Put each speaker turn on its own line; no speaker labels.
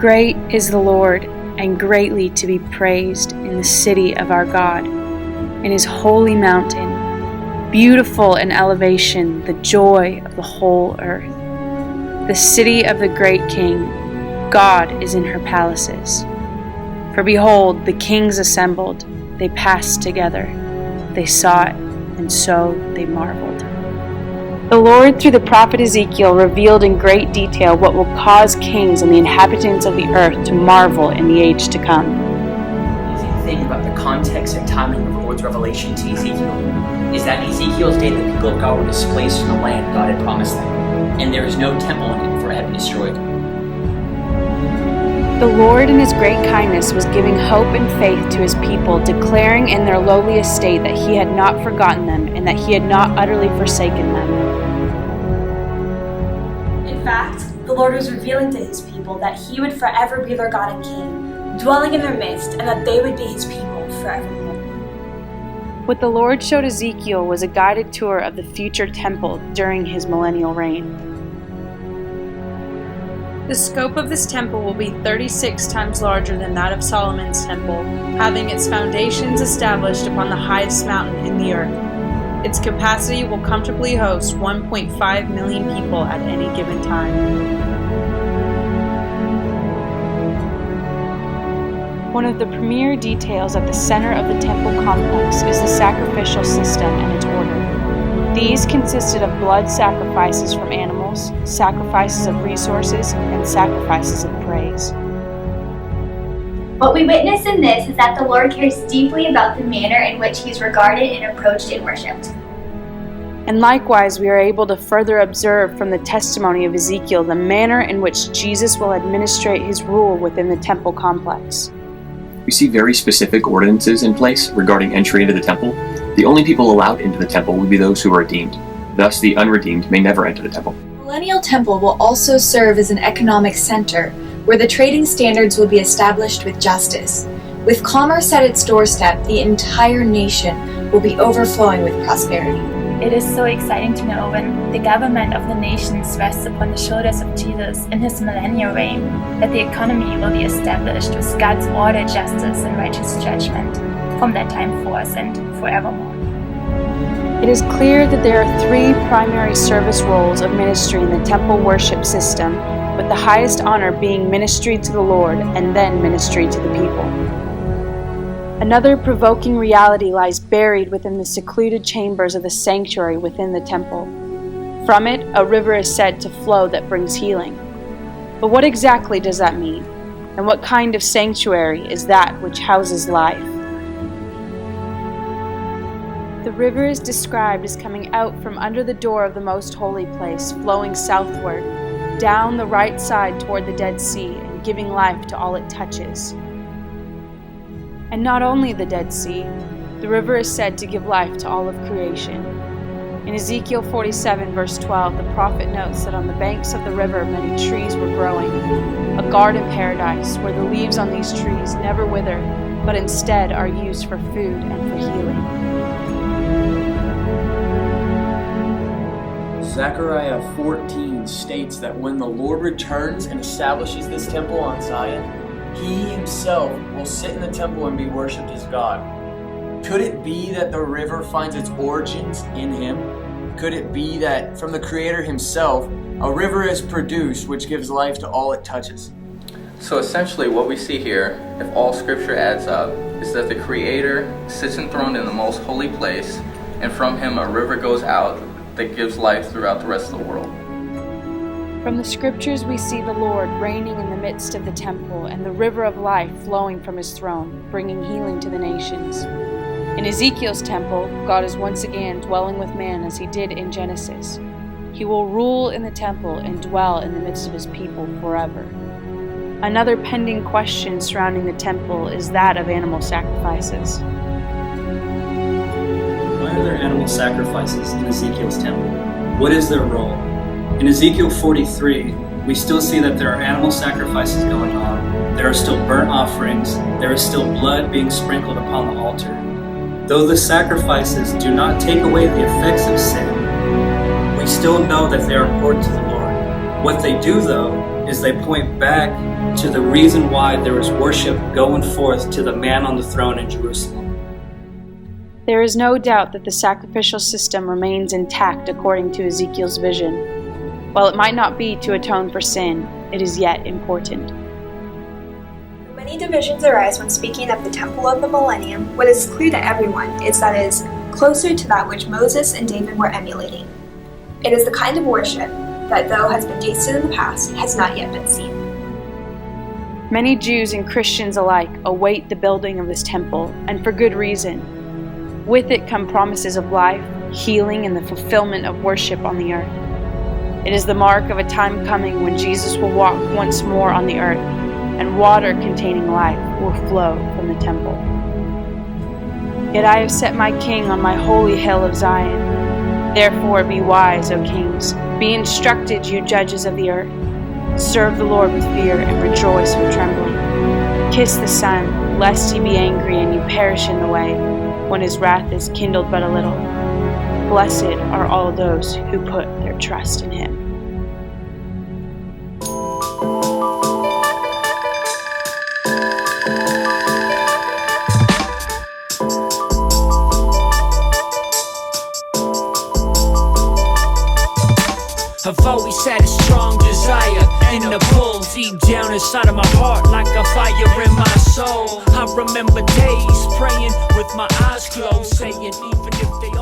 Great is the Lord, and greatly to be praised in the city of our God, in his holy mountain, beautiful in elevation, the joy of the whole earth. The city of the great King, God is in her palaces. For behold, the kings assembled, they passed together. They saw it, and so they marveled. The Lord, through the prophet Ezekiel, revealed in great detail what will cause kings and the inhabitants of the earth to marvel in the age to come.
The amazing thing about the context and timing of the Lord's revelation to Ezekiel is that in Ezekiel's day the people of God were displaced from the land God had promised them, and there is no temple in it, for it had been destroyed.
The Lord in his great kindness was giving hope and faith to his people, declaring in their lowly estate that he had not forgotten them and that he had not utterly forsaken them.
In fact, the Lord was revealing to his people that he would forever be their God and King, dwelling in their midst, and that they would be his people forevermore.
What the Lord showed Ezekiel was a guided tour of the future temple during his millennial reign. The scope of this temple will be 36 times larger than that of Solomon's temple, having its foundations established upon the highest mountain in the earth. Its capacity will comfortably host 1.5 million people at any given time. One of the premier details at the center of the temple complex is the sacrificial system and its order. These consisted of blood sacrifices from animals, sacrifices of resources, and sacrifices of praise.
What we witness in this is that the Lord cares deeply about the manner in which he is regarded and approached and worshipped.
And likewise, we are able to further observe from the testimony of Ezekiel the manner in which Jesus will administrate his rule within the temple complex.
We see very specific ordinances in place regarding entry into the temple. The only people allowed into the temple will be those who are redeemed. Thus, the unredeemed may never enter the temple.
The Millennial Temple will also serve as an economic center, where the trading standards will be established with justice. With commerce at its doorstep, the entire nation will be overflowing with prosperity.
It is so exciting to know when the government of the nations rests upon the shoulders of Jesus in his millennial reign, that the economy will be established with God's order, justice, and righteous judgment from that time forth and forevermore.
It is clear that there are three primary service roles of ministry in the temple worship system, with the highest honor being ministry to the Lord and then ministry to the people. Another provoking reality lies buried within the secluded chambers of the sanctuary within the temple. From it, a river is said to flow that brings healing. But what exactly does that mean? And what kind of sanctuary is that which houses life? The river is described as coming out from under the door of the most holy place, flowing southward, down the right side toward the Dead Sea, and giving life to all it touches. And not only the Dead Sea, the river is said to give life to all of creation. In Ezekiel 47 verse 12, the prophet notes that on the banks of the river many trees were growing, a garden paradise where the leaves on these trees never wither, but instead are used for food and for healing.
Zechariah 14 states that when the Lord returns and establishes this temple on Zion, he himself will sit in the temple and be worshipped as God. Could it be that the river finds its origins in him? Could it be that from the Creator himself, a river is produced which gives life to all it touches?
So essentially what we see here, if all scripture adds up, is that the Creator sits enthroned in the most holy place, and from him a river goes out that gives life throughout the rest of the world.
From the scriptures we see the Lord reigning in the midst of the temple and the river of life flowing from his throne, bringing healing to the nations. In Ezekiel's temple, God is once again dwelling with man as he did in Genesis. He will rule in the temple and dwell in the midst of his people forever. Another pending question surrounding the temple is that of animal sacrifices.
Why are there animal sacrifices in Ezekiel's temple? What is their role? In Ezekiel 43, we still see that there are animal sacrifices going on. There are still burnt offerings. There is still blood being sprinkled upon the altar. Though the sacrifices do not take away the effects of sin, we still know that they are important to the Lord. What they do, though, is they point back to the reason why there is worship going forth to the man on the throne in Jerusalem.
There is no doubt that the sacrificial system remains intact according to Ezekiel's vision. While it might not be to atone for sin, it is yet important.
Many divisions arise when speaking of the temple of the millennium. What is clear to everyone is that it is closer to that which Moses and David were emulating. It is the kind of worship that, though has been tasted in the past, has not yet been seen.
Many Jews and Christians alike await the building of this temple, and for good reason. With it come promises of life, healing, and the fulfillment of worship on the earth. It is the mark of a time coming when Jesus will walk once more on the earth, and water containing life will flow from the temple. Yet I have set my king on my holy hill of Zion. Therefore be wise, O kings. Be instructed, you judges of the earth. Serve the Lord with fear and rejoice with trembling. Kiss the Son, lest he be angry and you perish in the way, when his wrath is kindled but a little. Blessed are all those who put their trust in him.
I've always had a strong desire in the pull deep down inside of my heart, like a fire in my soul. I remember days praying with my eyes closed, saying even if they